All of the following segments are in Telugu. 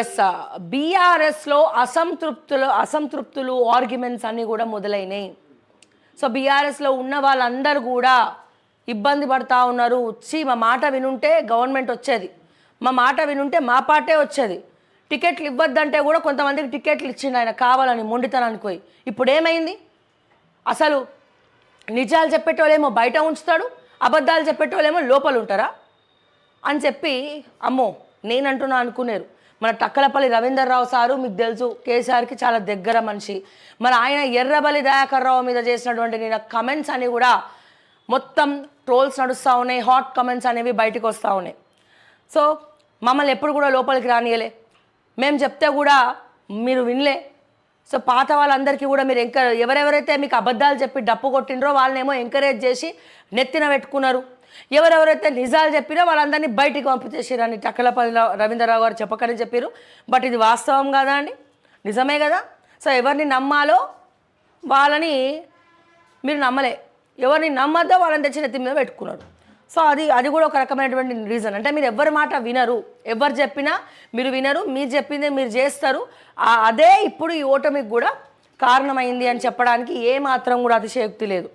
ఎస్ బీఆర్ఎస్లో అసంతృప్తులు ఆర్గ్యుమెంట్స్ అన్నీ కూడా మొదలైనాయి. సో బీఆర్ఎస్లో ఉన్న వాళ్ళందరూ కూడా ఇబ్బంది పడతా ఉన్నారు. వచ్చి మా మాట వినుంటే గవర్నమెంట్ వచ్చేది, మా మాట వినుంటే మా పార్టీ వచ్చేది. టికెట్లు ఇవ్వద్దంటే కూడా కొంతమందికి టికెట్లు ఇచ్చిండు ఆయన కావాలని మొండితనానికి పోయి. ఇప్పుడు ఏమైంది? అసలు నిజాలు చెప్పేటోళ్ళేమో బయట ఉంచుతాడు, అబద్ధాలు చెప్పేటోళ్ళేమో లోపల ఉంటారా అని చెప్పి అమ్మో నేనంటున్నా అనుకునేరు. మన టక్కలపల్లి రవీందర్రావు సారు మీకు తెలుసు కేసీఆర్కి చాలా దగ్గర మనిషి. మరి ఆయన ఎర్రబలి దయాకర్ రావు మీద చేసినటువంటి నేను కమెంట్స్ అని కూడా మొత్తం ట్రోల్స్ నడుస్తూ ఉన్నాయి, హాట్ కమెంట్స్ అనేవి బయటకు వస్తూ ఉన్నాయి. సో మమ్మల్ని ఎప్పుడు కూడా లోపలికి రానియలే, మేము చెప్తే కూడా మీరు వినలే. సో పాత వాళ్ళందరికీ కూడా మీరు ఎవరెవరైతే మీకు అబద్ధాలు చెప్పి డప్పు కొట్టినరో వాళ్ళనేమో ఎంకరేజ్ చేసి నెత్తిన పెట్టుకున్నారు. ఎవరెవరైతే నిజాలు చెప్పినో వాళ్ళందరినీ బయటికి పంపించేసారని టక్కలపల్లి రవీంద్రరావు గారు చెప్పకని చెప్పారు. బట్ ఇది వాస్తవం కదా అండి, నిజమే కదా. సో ఎవరిని నమ్మాలో వాళ్ళని మీరు నమ్మలే, ఎవరిని నమ్మద్దో వాళ్ళని తెచ్చి నెత్తి మీద పెట్టుకున్నారు. సో అది కూడా ఒక రకమైనటువంటి రీజన్. అంటే మీరు ఎవరి మాట వినరు, ఎవరు చెప్పినా మీరు వినరు, మీరు చెప్పిందే మీరు చేస్తారు. అదే ఇప్పుడు ఈ ఓటమికి కూడా కారణమైంది అని చెప్పడానికి ఏమాత్రం కూడా అతిశయోక్తి లేదు.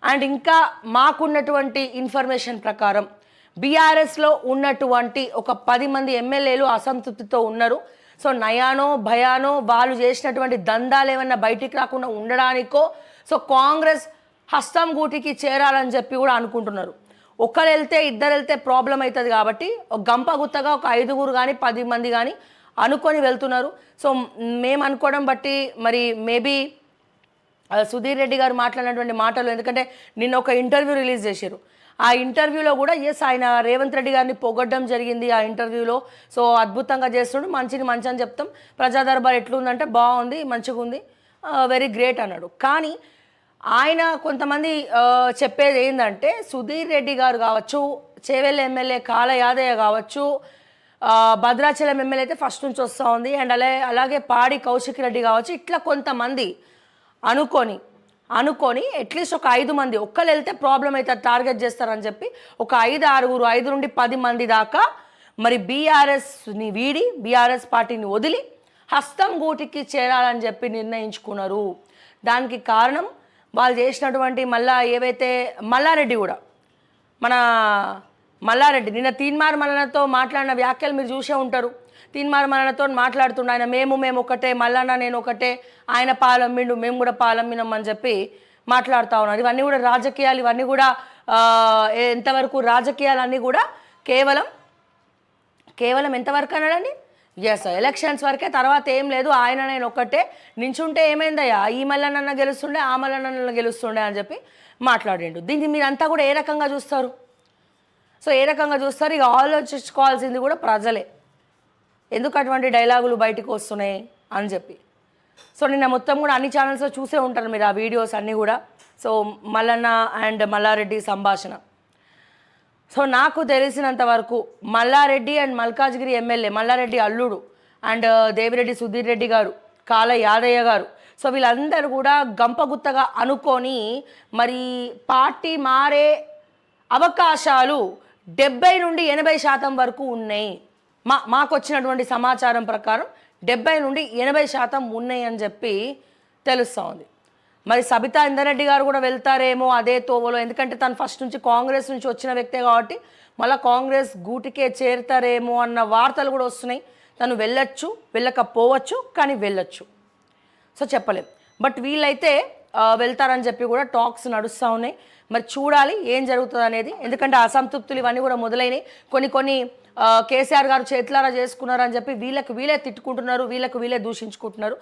అండ్ ఇంకా మాకున్నటువంటి ఇన్ఫర్మేషన్ ప్రకారం బీఆర్ఎస్లో ఉన్నటువంటి ఒక 10 మంది ఎమ్మెల్యేలు అసంతృప్తితో ఉన్నారు. సో నయానో భయానో వాళ్ళు చేసినటువంటి దందాలు ఏమన్నా బయటికి రాకుండా ఉండడానికో సో కాంగ్రెస్ హస్తం గూటికి చేరాలని చెప్పి కూడా అనుకుంటున్నారు. ఒకరు వెళ్తే ఇద్దరు వెళ్తే ప్రాబ్లం అవుతుంది కాబట్టి ఒక గంప గుత్తగా ఒక 5గురు కానీ 10 మంది కానీ అనుకొని వెళ్తున్నారు. సో మేము అనుకోవడం బట్టి మరి మేబీ సుధీర్ రెడ్డి గారు మాట్లాడినటువంటి మాటలు, ఎందుకంటే నిన్న ఒక ఇంటర్వ్యూ రిలీజ్ చేశారు. ఆ ఇంటర్వ్యూలో కూడా ఆయన రేవంత్ రెడ్డి గారిని పొగడ్డం జరిగింది ఆ ఇంటర్వ్యూలో. సో అద్భుతంగా చేస్తుండు, మంచి అని చెప్తాం, ప్రజా దర్బార్ ఎట్లుందంటే బాగుంది, మంచిగా ఉంది, వెరీ గ్రేట్ అన్నాడు. కానీ ఆయన కొంతమంది చెప్పేది ఏంటంటే సుధీర్ రెడ్డి గారు కావచ్చు, చేవెళ్ళ ఎమ్మెల్యే కాళ యాదయ్య కావచ్చు, భద్రాచలం ఎమ్మెల్యే అయితే ఫస్ట్ నుంచి వస్తూ ఉంది, అండ్ అలాగే పాడి కౌశిక్ రెడ్డి కావచ్చు, ఇట్లా కొంతమంది అనుకొని అట్లీస్ట్ ఒక 5 మంది ఒక్కరు వెళ్తే ప్రాబ్లం అయితే టార్గెట్ చేస్తారని చెప్పి ఒక 5 నుండి 10 మంది దాకా మరి బీఆర్ఎస్ని వీడి బీఆర్ఎస్ పార్టీని వదిలి హస్తం గూటికి చేరాలని చెప్పి నిర్ణయించుకున్నారు. దానికి కారణం వాళ్ళు చేసినటువంటి ఏవైతే మల్లారెడ్డి కూడా మన మల్లారెడ్డి నిన్న తీన్మార్ మల్లన్నతో మాట్లాడిన వ్యాఖ్యలు మీరు చూసే ఉంటారు. తీన్మార్ మల్లన్నతో మాట్లాడుతుండే ఆయన మేము ఒకటే, మల్లన్న నేను ఒకటే, ఆయన పాలమ్మిండు మేము కూడా పాలమ్మినాం అని చెప్పి మాట్లాడుతూ ఉన్నారు. ఇవన్నీ కూడా రాజకీయాలు, ఇవన్నీ కూడా ఎంతవరకు రాజకీయాలన్నీ కూడా కేవలం ఎంతవరకు అన్నాడండి, ఎస్ ఎలక్షన్స్ వరకే, తర్వాత ఏం లేదు, ఆయన నేను ఒక్కటే, నించుంటే ఏమైందయ్యా ఈ మల్లన్న గెలుస్తుండే ఆ మల్లన్న గెలుస్తుండే అని చెప్పి మాట్లాడిండు. దీన్ని మీరంతా కూడా ఏ రకంగా చూస్తారు? సో ఏ రకంగా చూస్తారు? ఇక ఆలోచించుకోవాల్సింది కూడా ప్రజలే, ఎందుకు అటువంటి డైలాగులు బయటకు వస్తున్నాయి అని చెప్పి. సో నిన్న మొత్తం కూడా అన్ని ఛానల్స్లో చూసే ఉంటారు మీరు ఆ వీడియోస్ అన్నీ కూడా. సో మల్లన్న అండ్ మల్లారెడ్డి సంభాషణ. సో నాకు తెలిసినంత వరకు మల్లారెడ్డి అండ్ మల్కాజ్గిరి ఎమ్మెల్యే మల్లారెడ్డి అల్లుడు అండ్ దేవిరెడ్డి సుధీర్ రెడ్డి గారు, కాళ యాదయ్య గారు, సో వీళ్ళందరూ కూడా గంపగుత్తగా అనుకొని మరి పార్టీ మారే అవకాశాలు 70 నుండి 80% వరకు ఉన్నాయి. మాకు వచ్చినటువంటి సమాచారం ప్రకారం 70 నుండి 80% ఉన్నాయి అని చెప్పి తెలుస్తూ ఉంది. మరి సబితా ఇందరెడ్డి గారు కూడా వెళ్తారేమో అదే తోవలో, ఎందుకంటే తను ఫస్ట్ నుంచి కాంగ్రెస్ నుంచి వచ్చిన వ్యక్తే కాబట్టి మళ్ళీ కాంగ్రెస్ గూటికే చేరుతారేమో అన్న వార్తలు కూడా వస్తున్నాయి. తను వెళ్ళొచ్చు, వెళ్ళకపోవచ్చు, కానీ వెళ్ళొచ్చు. సో చెప్పలేం. బట్ వీళ్ళైతే వెళ్తారని చెప్పి కూడా టాక్స్ నడుస్తూ ఉన్నాయి. మరి చూడాలి ఏం జరుగుతుంది అనేది, ఎందుకంటే అసంతృప్తులు ఇవన్నీ కూడా మొదలైనవి. కొన్ని కేసీఆర్ గారు చేతులారా చేసుకున్నారు అని చెప్పి వీళ్ళకి వీళ్ళే తిట్టుకుంటున్నారు, వీళ్ళకి వీళ్ళే దూషించుకుంటున్నారు.